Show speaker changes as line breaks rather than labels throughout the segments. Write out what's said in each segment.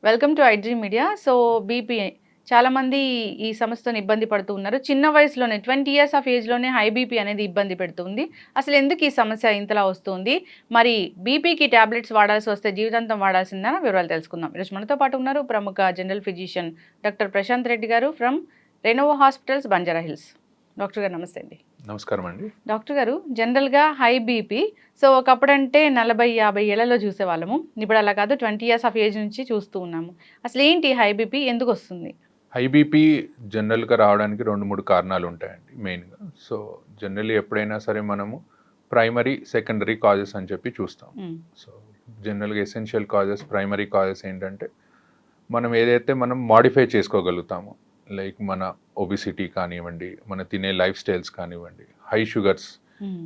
Welcome to iDream media. So BP చాలామంది ఈ సమస్యతో ఇబ్బంది పడుతూ ఉన్నారు. చిన్న వయసులోనే 20 ఇయర్స్ ఆఫ్ ఏజ్‌లోనే హై బీపీ అనేది ఇబ్బంది పెడుతుంది. అసలు ఎందుకు ఈ సమస్య ఇంతలా వస్తుంది? మరి బీపీకి టాబ్లెట్స్ వాడాల్సి వస్తే జీవితాంతం వాడాల్సిందా? వివరాలు తెలుసుకుందాం. ఈరోజు మనతో పాటు ఉన్నారు ప్రముఖ general physician doctor Prashanth Reddy గారు from Renova hospitals, Banjara Hills. Doctor గారు నమస్తే అండి.
నమస్కారం అండి.
డాక్టర్ గారు, జనరల్‌గా హై బీపీ సో ఒకప్పుడంటే 40, 50 ఏళ్లలో చూసేవాళ్ళము. ఇప్పుడు అలా కాదు, 20 ఇయర్స్ ఆఫ్ ఏజ్ నుంచి చూస్తూ ఉన్నాము. అసలేంటి హై బీపీ? ఎందుకొస్తుంది?
హై బీపీ జనరల్‌గా రావడానికి 2, 3 కారణాలు ఉంటాయండి మెయిన్‌గా. సో జనరల్లీ ఎప్పుడైనా సరే మనము ప్రైమరీ, సెకండరీ కాజెస్ అని చెప్పి చూస్తాం. సో జనరల్‌గా ఎసెన్షియల్ కాజెస్, ప్రైమరీ కాజెస్ ఏంటంటే మనం మాడిఫై చేసుకోగలుగుతాము. లైక్ మన ఒబిసిటీ కానివ్వండి, మన తినే లైఫ్ స్టైల్స్ కానివ్వండి, హై షుగర్స్,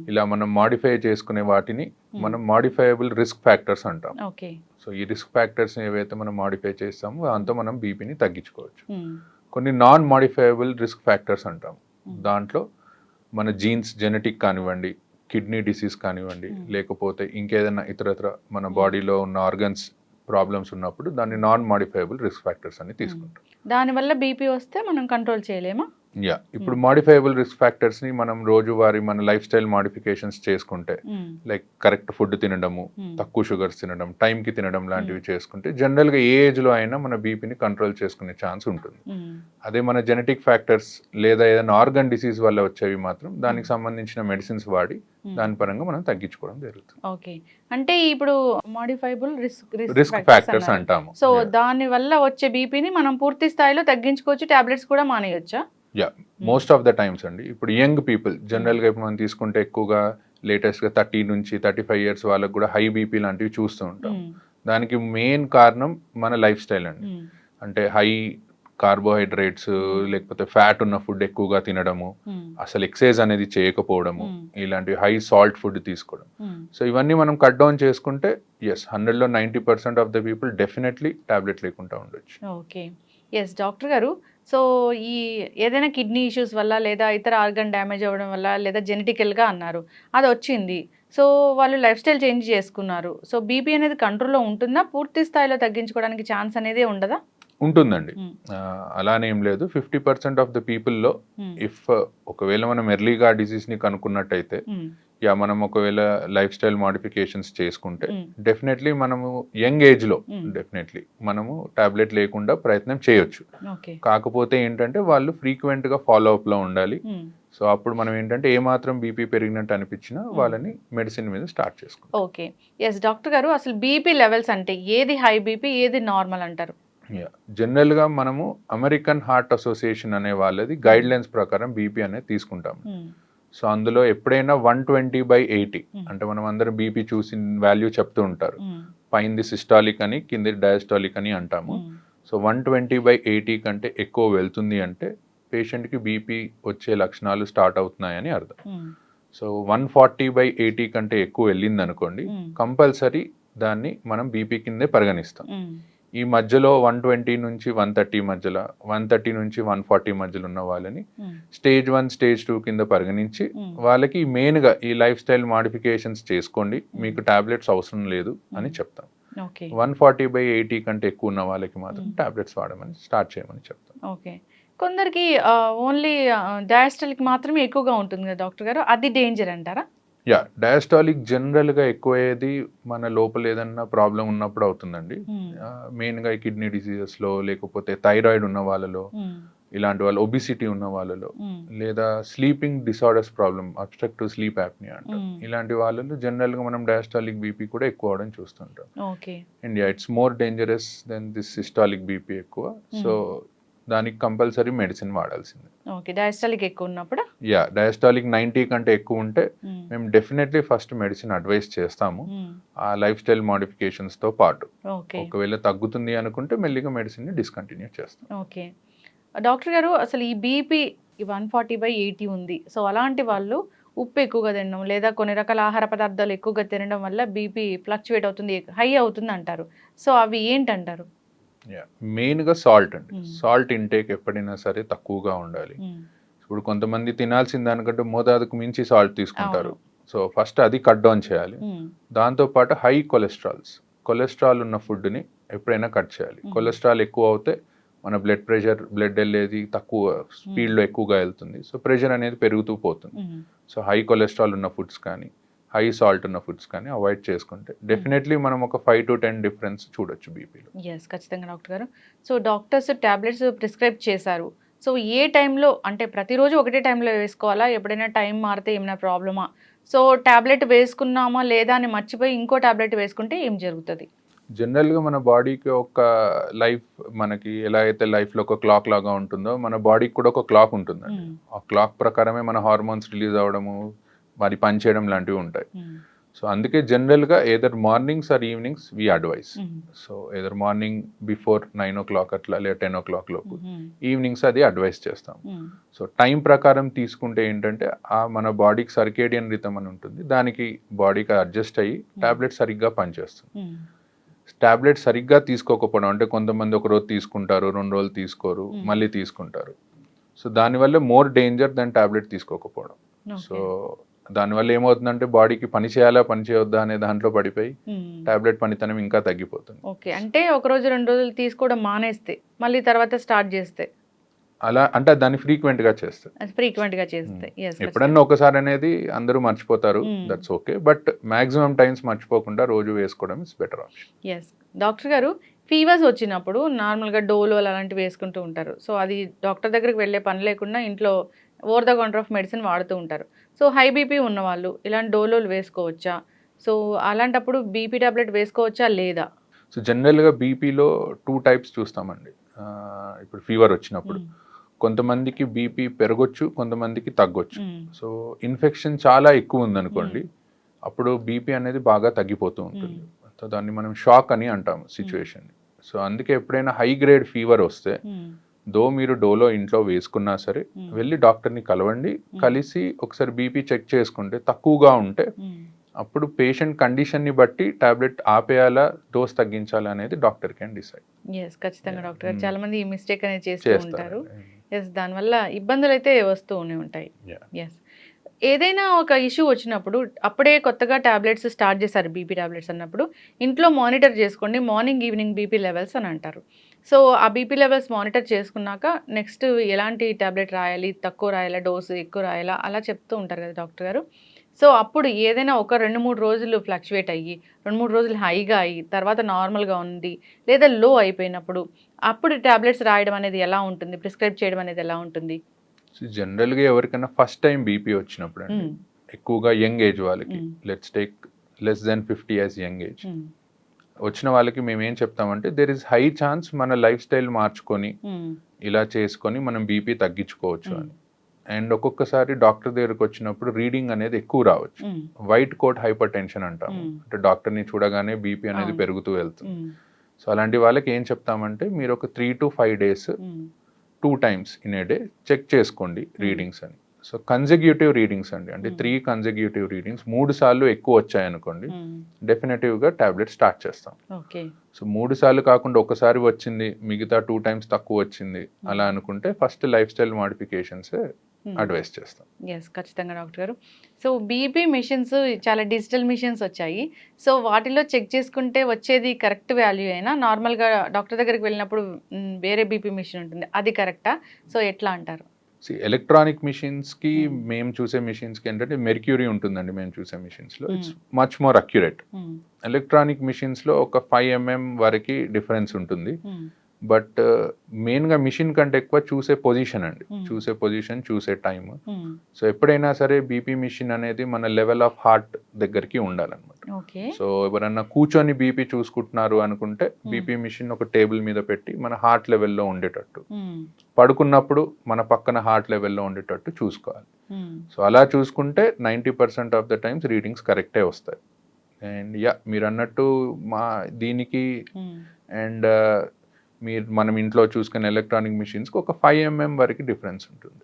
ఇలా మనం మాడిఫై చేసుకునే వాటిని మనం మాడిఫైయబుల్ రిస్క్ ఫ్యాక్టర్స్ అంటాం.
ఓకే.
సో ఈ రిస్క్ ఫ్యాక్టర్స్ ఏవైతే మనం మాడిఫై చేస్తామో దాంతో మనం బీపీని తగ్గించుకోవచ్చు. కొన్ని నాన్ మాడిఫైయబుల్ రిస్క్ ఫ్యాక్టర్స్ అంటాం. దాంట్లో మన జీన్స్, జెనెటిక్ కానివ్వండి, కిడ్నీ డిసీజ్ కానివ్వండి, లేకపోతే ఇంకేదైనా ఇతరత్ర మన బాడీలో ఉన్న ఆర్గన్స్ ప్రాబ్లమ్స్ ఉన్నప్పుడు దాన్ని నాన్ మాడిఫైయబుల్ రిస్క్ ఫ్యాక్టర్స్ అని తీసుకుంటాం.
దానివల్ల బీపీ వస్తే మనం కంట్రోల్ చేయలేమా?
ఇప్పుడు మాడిఫైయబుల్ రిస్క్ ఫ్యాక్టర్స్ ని మనం రోజువారీ మన లైఫ్ స్టైల్ మాడిఫికేషన్స్ చేసుకుంటే, లైక్ కరెక్ట్ ఫుడ్ తినడము, తక్కువ షుగర్స్ తినడం, టైంకి తినడం లాంటివి చేసుకుంటే జనరల్గా ఏ ఏజ్లో అయినా మన బీపీని కంట్రోల్ చేసుకునే ఛాన్స్ ఉంటుంది. అదే మన జెనెటిక్ ఫ్యాక్టర్స్ లేదా ఏదైనా ఆర్గన్ డిసీజ్ వల్ల వచ్చేవి మాత్రం దానికి సంబంధించిన మెడిసిన్స్ వాడి దాని పరంగా మనం తగ్గించుకోవడం జరుగుతుంది.
ఓకే. అంటే ఇప్పుడు మాడిఫైబుల్
రిస్క్ ఫ్యాక్టర్స్ అంటాము.
సో దాని వల్ల వచ్చే బీపీని మనం పూర్తి స్థాయిలో తగ్గించుకోవచ్చు, టాబ్లెట్స్ కూడా మానేయొచ్చా?
మోస్ట్ ఆఫ్ ద టైమ్స్ అండి. ఇప్పుడు యంగ్ పీపుల్ జనరల్గా ఇప్పుడు మనం తీసుకుంటే ఎక్కువగా లేటెస్ట్గా 30 నుంచి 35 ఇయర్స్ వాళ్ళకు కూడా హై బీపీ లాంటివి చూస్తూ ఉంటాం. దానికి మెయిన్ కారణం మన లైఫ్ స్టైల్ అండి. అంటే హై కార్బోహైడ్రేట్స్ లేకపోతే ఫ్యాట్ ఉన్న ఫుడ్ ఎక్కువగా తినడము, అసలు ఎక్సర్సైజ్ అనేది చేయకపోవడము, ఇలాంటివి హై సాల్ట్ ఫుడ్ తీసుకోవడం. సో ఇవన్నీ మనం కట్ డౌన్ చేసుకుంటే 100లో 90% of the people definitely tablet లేకుండా ఉండొచ్చు.
ఓకే. ఎస్ డాక్టర్ గారు. సో ఈ ఏదైనా కిడ్నీ ఇష్యూస్ వల్ల లేదా ఇతర ఆర్గన్ డ్యామేజ్ అవ్వడం వల్ల లేదా జెనెటికల్గా అన్నారు, అది వచ్చింది. సో వాళ్ళు లైఫ్ స్టైల్ చేంజ్ చేసుకున్నారు. సో బీపీ అనేది కంట్రోల్లో ఉంటుందా? పూర్తి స్థాయిలో తగ్గించుకోవడానికి ఛాన్స్ అనేది ఉండదా?
ఉంటుందండి. అలానే ఏం లేదు. 50% ఆఫ్ ద పీపుల్లో ఇఫ్ ఒకవేళ మనం ఎర్లీగా డిసీజ్ని కనుక్కున్నట్టయితే, మనం ఒకవేళ లైఫ్ స్టైల్ మాడిఫికేషన్స్ చేసుకుంటే డెఫినెట్లీ మనము యంగ్ ఏజ్లో డెఫినెట్లీ మనము టాబ్లెట్ లేకుండా ప్రయత్నం చేయొచ్చు. కాకపోతే ఏంటంటే వాళ్ళు ఫ్రీక్వెంట్గా ఫాలో అప్లో ఉండాలి. సో అప్పుడు మనం ఏంటంటే ఏమాత్రం బీపీ పెరిగినట్టు అనిపించినా వాళ్ళని మెడిసిన్ మీద స్టార్ట్ చేసుకుంటాం.
ఓకే. ఎస్ డాక్టర్ గారు, అసలు బీపీ లెవెల్స్ అంటే ఏది హై బీపీ, ఏది నార్మల్ అంటారు?
జనరల్గా మనము అమెరికన్ హార్ట్ అసోసియేషన్ అనే వాళ్ళది గైడ్ లైన్స్ ప్రకారం బీపీ అనేది తీసుకుంటాం. సో అందులో ఎప్పుడైనా 120/80 అంటే మనం అందరం బీపీ చూసి వాల్యూ చెప్తూ ఉంటారు. పైంది సిస్టాలిక్ అని, కింది డయాస్టాలిక్ అని అంటాము. సో 120/80 కంటే ఎక్కువ వెళ్తుంది అంటే పేషెంట్కి బీపీ వచ్చే లక్షణాలు స్టార్ట్ అవుతున్నాయని అర్థం. సో 140/80 కంటే ఎక్కువ వెళ్ళింది అనుకోండి, కంపల్సరీ దాన్ని మనం బీపీ కిందే పరిగణిస్తాం. ఈ మధ్యలో 120 నుంచి 130 మధ్యలో, 130 నుంచి 140 మధ్యలో ఉన్న వాళ్ళని స్టేజ్ 1, స్టేజ్ 2 కింద పరిగణించి వాళ్ళకి మెయిన్గా ఈ లైఫ్ స్టైల్ మాడిఫికేషన్స్ చేసుకోండి, మీకు టాబ్లెట్స్ అవసరం లేదు అని చెప్తాం. 140/80 కంటే ఎక్కువ ఉన్న వాళ్ళకి మాత్రం టాబ్లెట్స్ వాడమని స్టార్ట్ చేయమని చెప్తాం.
ఓకే. కొందరికి ఓన్లీ డయాస్టలిక్ మాత్రమే ఎక్కువగా ఉంటుంది కదా డాక్టర్ గారు, అది డేంజర్ అంటారా?
డయాస్టాలిక్ జనరల్గా ఎక్కువయ్యేది మన లోపల ఏదన్నా ప్రాబ్లం ఉన్నప్పుడు అవుతుందండి. మెయిన్గా ఈ కిడ్నీ డిసీజెస్లో, లేకపోతే థైరాయిడ్ ఉన్న వాళ్ళలో, ఇలాంటి వాళ్ళు ఒబిసిటీ ఉన్న వాళ్ళలో, లేదా sleeping disorders problem, obstructive sleep apnoea అంటారు, ఇలాంటి వాళ్ళలో జనరల్గా మనం డయాస్టాలిక్ బీపీ కూడా ఎక్కువ అవడం చూస్తుంటాం. It's more dangerous than this systolic BP ఎక్కువ. సో దానికి కంపల్సరీ మెడిసిన్ వాడాల్సిందే.
ఓకే. డయాస్టాలిక్ ఎక్కువ ఉన్నప్పుడు
డయాస్టాలిక్ 90 కంటే ఎక్కువ ఉంటే మేము డెఫినెట్లీ ఫస్ట్ మెడిసిన్ అడ్వైస్ చేస్తాము, ఆ లైఫ్ స్టైల్ మాడిఫికేషన్స్ తో పాటు. ఒకవేళ తగ్గుతుంది అనుకుంటే మెల్లిగా మెడిసిన్ ని డిస్కంటిన్యూ చేస్తాం.
ఓకే. డాక్టర్ గారు, అసలు ఈ బీపీ 140/80 ఉంది. సో అలాంటి వాళ్ళు ఉప్పు ఎక్కువగా తినడం లేదా కొన్ని రకాల ఆహార పదార్థాలు ఎక్కువగా తినడం వల్ల బీపీ ఫ్లక్చువేట్ అవుతుంది, హై అవుతుంది అంటారు. సో అవి ఏంటంటారు?
మెయిన్గా సాల్ట్ అండి. సాల్ట్ ఇంటేక్ ఎప్పుడైనా సరే తక్కువగా ఉండాలి. ఇప్పుడు కొంతమంది తినాల్సిన దానికంటే మోతాదుకు మించి సాల్ట్ తీసుకుంటారు. సో ఫస్ట్ అది కట్ డౌన్ చేయాలి. దాంతోపాటు హై కొలెస్ట్రాల్ ఉన్న ఫుడ్ని ఎప్పుడైనా కట్ చేయాలి. కొలెస్ట్రాల్ ఎక్కువ అవుతే మన బ్లడ్ వెళ్ళేది తక్కువ స్పీడ్లో ఎక్కువగా వెళ్తుంది. సో ప్రెషర్ అనేది పెరుగుతూ పోతుంది. సో హై కొలెస్ట్రాల్ ఉన్న ఫుడ్స్ కానీ హై సాల్ట్ ఉన్న ఫుడ్స్ కానీ అవాయిడ్ చేసుకుంటే డెఫినెట్లీ మనం ఒక 5 to 10 డిఫరెన్స్ చూడొచ్చు బీపీలో.
ఎస్, ఖచ్చితంగా డాక్టర్ గారు. సో డాక్టర్స్ టాబ్లెట్స్ ప్రిస్క్రైబ్ చేశారు. సో ఏ టైంలో, అంటే ప్రతిరోజు ఒకటే టైంలో వేసుకోవాలా? ఎప్పుడైనా టైం మారితే ఏమైనా ప్రాబ్లమా? సో టాబ్లెట్ వేసుకున్నామా లేదా అని మర్చిపోయి ఇంకో టాబ్లెట్ వేసుకుంటే ఏం జరుగుతుంది?
జనరల్గా మన బాడీకి ఒక లైఫ్, మనకి ఎలా అయితే లైఫ్లో ఒక క్లాక్ లాగా ఉంటుందో మన బాడీకి కూడా ఒక క్లాక్ ఉంటుందండి. ఆ క్లాక్ ప్రకారమే మన హార్మోన్స్ రిలీజ్ అవ్వడము, మరి పనిచేయడం లాంటివి ఉంటాయి. సో అందుకే జనరల్గా either mornings or evenings we advise. So either morning before 9 o'clock అట్లా లేదా 10 o'clock లోపు, ఈవినింగ్స్ అది అడ్వైస్ చేస్తాం. సో టైం ప్రకారం తీసుకుంటే ఏంటంటే మన బాడీకి సర్కేడియన్ రిథమ్ అని ఉంటుంది, దానికి బాడీకి అడ్జస్ట్ అయ్యి టాబ్లెట్ సరిగ్గా పనిచేస్తుంది. టాబ్లెట్ సరిగ్గా తీసుకోకపోవడం అంటే కొంతమంది ఒక రోజు తీసుకుంటారు, 2 రోజులు తీసుకోరు, మళ్ళీ తీసుకుంటారు. సో దానివల్ల మోర్ డేంజర్ దాని టాబ్లెట్ తీసుకోకపోవడం. సో దానివల్ల ఏమవుతుందంటే బాడీకి పని చేయాలా పని చేయొద్దా అనే దాంట్లో పడిపోయి టాబ్లెట్ పనితనం ఇంకా తగ్గిపోతుంది.
ఓకే, అంటే ఒక రోజు 2 రోజులు తీసుకోవడం మానేస్తే మళ్ళీ తర్వాత స్టార్ట్ చేస్తే
అలా అంటే దాన్ని ఫ్రీక్వెంట్గా చేస్తారు.
ఫ్రీక్వెంట్గా చేస్తే
ఎప్పుడన్నా ఒకసారి అనేది అందరూ మర్చిపోతారు, that's okay. But maximum times మర్చిపోకుండా రోజు వేసుకోవడం is better option.
Yes doctor గారు, ఫీవర్స్ వచ్చినప్పుడు నార్మల్గా డోలో అలాంటివి వేసుకుంటూ ఉంటారు. సో అది డాక్టర్ దగ్గరికి వెళ్ళే పని లేకుండా ఇంట్లో over the counter of medicine వాడుతూ ఉంటారు. సో హై బీపీ ఉన్నవాళ్ళు ఇలాంటి డోలోలు వేసుకోవచ్చా? సో అలాంటప్పుడు బీపీ టాబ్లెట్ వేసుకోవచ్చా లేదా?
సో జనరల్గా బీపీలో 2 types చూస్తామండి. ఇప్పుడు ఫీవర్ వచ్చినప్పుడు కొంతమందికి బీపీ పెరగొచ్చు, కొంతమందికి తగ్గొచ్చు. సో ఇన్ఫెక్షన్ చాలా ఎక్కువ ఉందనుకోండి, అప్పుడు బీపీ అనేది బాగా తగ్గిపోతూ ఉంటుంది. సో దాన్ని మనం షాక్ అని అంటాము సిచ్యువేషన్. సో అందుకే ఎప్పుడైనా హై గ్రేడ్ ఫీవర్ వస్తే మీరు డోలో ఇంట్లో వేసుకున్నా సరే వెళ్ళి డాక్టర్ని కలవండి. కలిసి ఒకసారి బీపీ చెక్ చేసుకుంటే తక్కువగా ఉంటే అప్పుడు పేషెంట్ కండిషన్ని బట్టి టాబ్లెట్ ఆపేయాలా, డోస్ తగ్గించాలా అనేది డాక్టర్ కెన్ డిసైడ్.
ఎస్, ఖచ్చితంగా డాక్టర్ గారు. చాలా మంది ఈ మిస్టేక్ అనేది చేస్తూ ఉంటారు. ఎస్, దానివల్ల ఇబ్బందులు అయితే వస్తూనే ఉంటాయి. ఎస్, ఏదైనా ఒక ఇష్యూ వచ్చినప్పుడు అప్పుడే కొత్తగా టాబ్లెట్స్ స్టార్ట్ చేశారు బీపీ టాబ్లెట్స్ అన్నప్పుడు ఇంట్లో మానిటర్ చేసుకోండి మార్నింగ్ ఈవినింగ్ బీపీ లెవెల్స్ అని అంటారు. సో ఆ బీపీ లెవెల్స్ మానిటర్ చేసుకున్నాక నెక్స్ట్ ఎలాంటి టాబ్లెట్ రాయాలి, తక్కువ రాయాలా, డోసు ఎక్కువ రాయాలా అలా చెప్తూ ఉంటారు కదా డాక్టర్ గారు. సో అప్పుడు ఏదైనా ఒక 2-3 రోజులు ఫ్లక్చువేట్ అయ్యి 2-3 రోజులు హైగా అయ్యి తర్వాత నార్మల్గా ఉంది లేదా లో అయిపోయినప్పుడు అప్పుడు టాబ్లెట్స్ రాయడం అనేది ఎలా ఉంటుంది, ప్రిస్క్రైబ్ చేయడం అనేది ఎలా ఉంటుంది?
జనరల్గా ఎవరికైనా ఫస్ట్ టైం బీపీ వచ్చినప్పుడు అండి, ఎక్కువగా యంగ్ ఏజ్ వాళ్ళకి, let's take less than 50 years young age వచ్చిన వాళ్ళకి మేము ఏం చెప్తామంటే దేర్ ఇస్ హై ఛాన్స్ మన లైఫ్ స్టైల్ మార్చుకొని ఇలా చేసుకొని మనం బీపీ తగ్గించుకోవచ్చు అని. అండ్ ఒక్కొక్కసారి డాక్టర్ దగ్గరకు వచ్చినప్పుడు రీడింగ్ అనేది ఎక్కువ రావచ్చు. వైట్ కోట్ హైపర్ టెన్షన్ అంటాము, అంటే డాక్టర్ని చూడగానే బీపీ అనేది పెరుగుతూ వెళ్తుంది. సో అలాంటి వాళ్ళకి ఏం చెప్తామంటే మీరు ఒక 3 to 5 days 2 times in a day check చేసుకోండి రీడింగ్స్ అని. సో కన్సెక్యూటివ్ రీడింగ్స్ అండి, అంటే 3 consecutive రీడింగ్స్ 3 సార్లు ఎక్కువ వచ్చాయనుకోండి డెఫినెటివ్గా టాబ్లెట్ స్టార్ట్ చేస్తాం. సో 3 సార్లు కాకుండా ఒకసారి వచ్చింది మిగతా 2 times తక్కువ వచ్చింది అలా అనుకుంటే first life style modifications advice చేస్తాం.
ఎస్, ఖచ్చితంగా డాక్టర్ గారు. సో బీపీ మిషన్స్ చాలా డిజిటల్ మిషన్స్ వచ్చాయి. సో వాటిలో చెక్ చేసుకుంటే వచ్చేది కరెక్ట్ వాల్యూ అయినా నార్మల్గా డాక్టర్ దగ్గరికి వెళ్ళినప్పుడు వేరే బీపీ మిషన్ ఉంటుంది, అది కరెక్టా? సో ఎట్లా అంటారు?
ఎలక్ట్రానిక్ మిషన్స్కి మేము చూసే మిషన్స్కి ఏంటంటే మెర్క్యూరీ ఉంటుందండి మేము చూసే మిషన్స్లో, it's much more accurate. Electronic మిషన్స్లో ఒక 5 mm వరకు డిఫరెన్స్ ఉంటుంది. బట్ మెయిన్గా మిషన్ కంటే ఎక్కువ చూసే పొజిషన్ అండి, చూసే టైమ్. సో ఎప్పుడైనా సరే బీపీ మిషన్ అనేది మన లెవెల్ ఆఫ్ హార్ట్ దగ్గరికి ఉండాలన్నమాట. సో ఎవరన్నా కూర్చొని బీపీ చూసుకుంటున్నారు అనుకుంటే బీపీ మిషన్ ఒక టేబుల్ మీద పెట్టి మన హార్ట్ లెవెల్లో ఉండేటట్టు, పడుకున్నప్పుడు మన పక్కన హార్ట్ లెవెల్లో ఉండేటట్టు చూసుకోవాలి. సో అలా చూసుకుంటే 90% ఆఫ్ ద టైమ్స్ రీడింగ్స్ కరెక్టే వస్తాయి. అండ్ మీరు అన్నట్టు దీనికి అండ్ మనం ఇంట్లో చూసుకునే ఎలక్ట్రానిక్ మిషన్స్కి ఒక 5 mm వరకు డిఫరెన్స్ ఉంటుంది.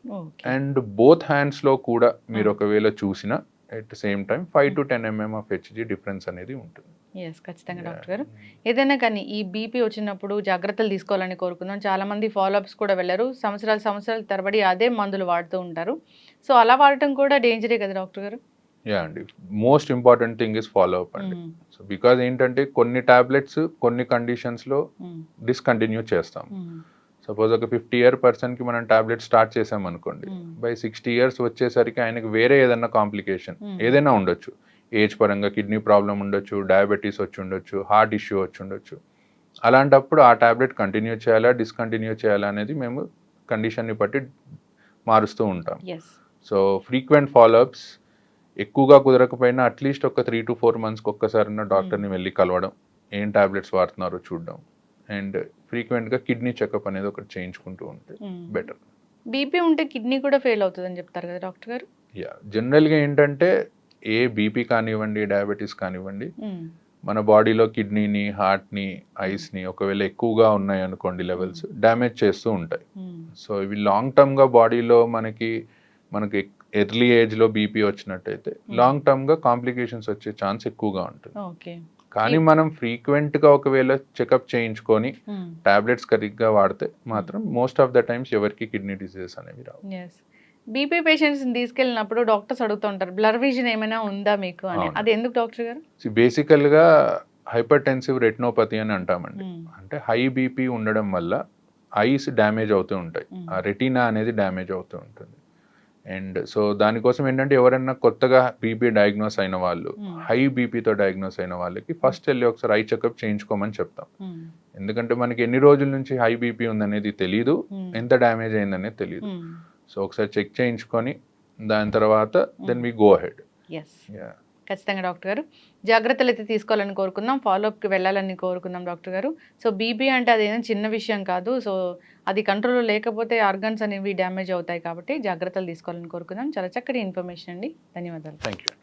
అండ్ బోత్ హ్యాండ్స్లో కూడా మీరు ఒకవేళ చూసినా at same time 5 to 10 mm of HG difference అనేది ఉంటుంది.
ఎస్, ఖచ్చితంగా డాక్టర్ గారు. ఏదైనా కానీ ఈ బీపీ వచ్చినప్పుడు జాగ్రత్తలు తీసుకోవాలని కోరుకుందాం. చాలామంది ఫాలోఅప్స్ కూడా వెళ్ళరు, సంవత్సరాల తరబడి అదే మందులు వాడుతూ ఉంటారు. సో అలా వాడటం కూడా డేంజరే కదా డాక్టర్ గారు?
యా అండి, most important thing is follow up అండి. సో బికాజ్ ఏంటంటే కొన్ని టాబ్లెట్స్ కొన్ని కండిషన్స్లో డిస్కంటిన్యూ చేస్తాం. సపోజ్ ఒక 50-year పర్సన్కి మనం టాబ్లెట్ స్టార్ట్ చేసాం అనుకోండి, బై 60 years వచ్చేసరికి ఆయనకి వేరే ఏదైనా కాంప్లికేషన్ ఏదైనా ఉండొచ్చు. ఏజ్ పరంగా కిడ్నీ ప్రాబ్లం ఉండొచ్చు, డయాబెటీస్ వచ్చి ఉండొచ్చు, హార్ట్ ఇష్యూ వచ్చి ఉండొచ్చు. అలాంటప్పుడు ఆ టాబ్లెట్ కంటిన్యూ చేయాలా డిస్కంటిన్యూ చేయాలా అనేది మేము కండిషన్ని బట్టి మారుస్తూ ఉంటాం. సో ఫ్రీక్వెంట్ ఫాలోఅప్స్, ఎక్కువగా కుదరకపోయినా అట్లీస్ట్ ఒక 3 to 4 monthsకి ఒక్కసారైనా డాక్టర్ని వెళ్ళి కలవడం, ఏం టాబ్లెట్స్ వాడుతున్నారో చూడడం, అండ్ ఫ్రీక్వెంట్గా కిడ్నీ చెకప్ అనేది ఒకటి చేయించుకుంటూ ఉంటే బెటర్.
బీపీ ఉంటే కిడ్నీ కూడా ఫెయిల్ అవుతుందని చెప్తారు కదా డాక్టర్ గారు?
యా, జనరల్గా ఏంటంటే ఏ బీపీ కానివ్వండి, డయాబెటీస్ కానివ్వండి, మన బాడీలో కిడ్నీని, హార్ట్ని, ఐస్ని ఒకవేళ ఎక్కువగా ఉన్నాయి అనుకోండి లెవెల్స్, డ్యామేజ్ చేస్తూ ఉంటాయి. సో ఇవి లాంగ్ టర్మ్గా బాడీలో మనకి ఎర్లీ ఏజ్లో బీపీ వచ్చినట్టయితే లాంగ్ టర్మ్గా కాంప్లికేషన్స్ వచ్చే ఛాన్స్ ఎక్కువగా ఉంటుంది. కానీ మనం ఫ్రీక్వెంట్గా ఒకవేళ చెకప్ చేయించుకొని టాబ్లెట్స్ సరిగ్గా వాడితే మాత్రం మోస్ట్ ఆఫ్ ద టైమ్స్ ఎవరికి కిడ్నీ డిసీజెస్ అనేవి రావు.
బీపీ పేషెంట్స్ని తీసుకెళ్ళినప్పుడు డాక్టర్స్ అడుగుతూ ఉంటారు, బ్లర్ విజన్ ఏమైనా ఉందా మీకు అని. అది ఎందుకు డాక్టర్ గారు?
బేసికల్గా హైపర్టెన్సివ్ రెటినోపతి అని అంటామండి. అంటే హై బీపీ ఉండడం వల్ల ఐస్ డ్యామేజ్ అవుతూ ఉంటాయి, ఆ రెటీనా అనేది డ్యామేజ్ అవుతూ ఉంటుంది. అండ్ సో దానికోసం ఏంటంటే ఎవరైనా కొత్తగా బీపీ డయాగ్నోస్ అయిన వాళ్ళు, హై బీపీతో డయాగ్నోస్ అయిన వాళ్ళకి ఫస్ట్ వెళ్ళి ఒకసారి ఐ చెకప్ చేయించుకోమని చెప్తాం. ఎందుకంటే మనకి ఎన్ని రోజుల నుంచి హై బీపీ ఉందనేది తెలియదు, ఎంత డ్యామేజ్ అయిందనేది తెలియదు. సో ఒకసారి చెక్ చేయించుకొని దాని తర్వాత దెన్ వి గో అహెడ్.
ఖచ్చితంగా డాక్టర్ గారు జాగ్రత్తలు అయితే తీసుకోవాలని కోరుకుందాం, ఫాలోఅప్కి వెళ్ళాలని కోరుకుందాం డాక్టర్ గారు. సో బీపీ అంటే అదేం చిన్న విషయం కాదు. సో అది కంట్రోల్లో లేకపోతే ఆర్గన్స్ అనేవి డ్యామేజ్ అవుతాయి కాబట్టి జాగ్రత్తలు తీసుకోవాలని కోరుకుందాం. చాలా చక్కటి ఇన్ఫర్మేషన్ అండి, ధన్యవాదాలు.
Thank you.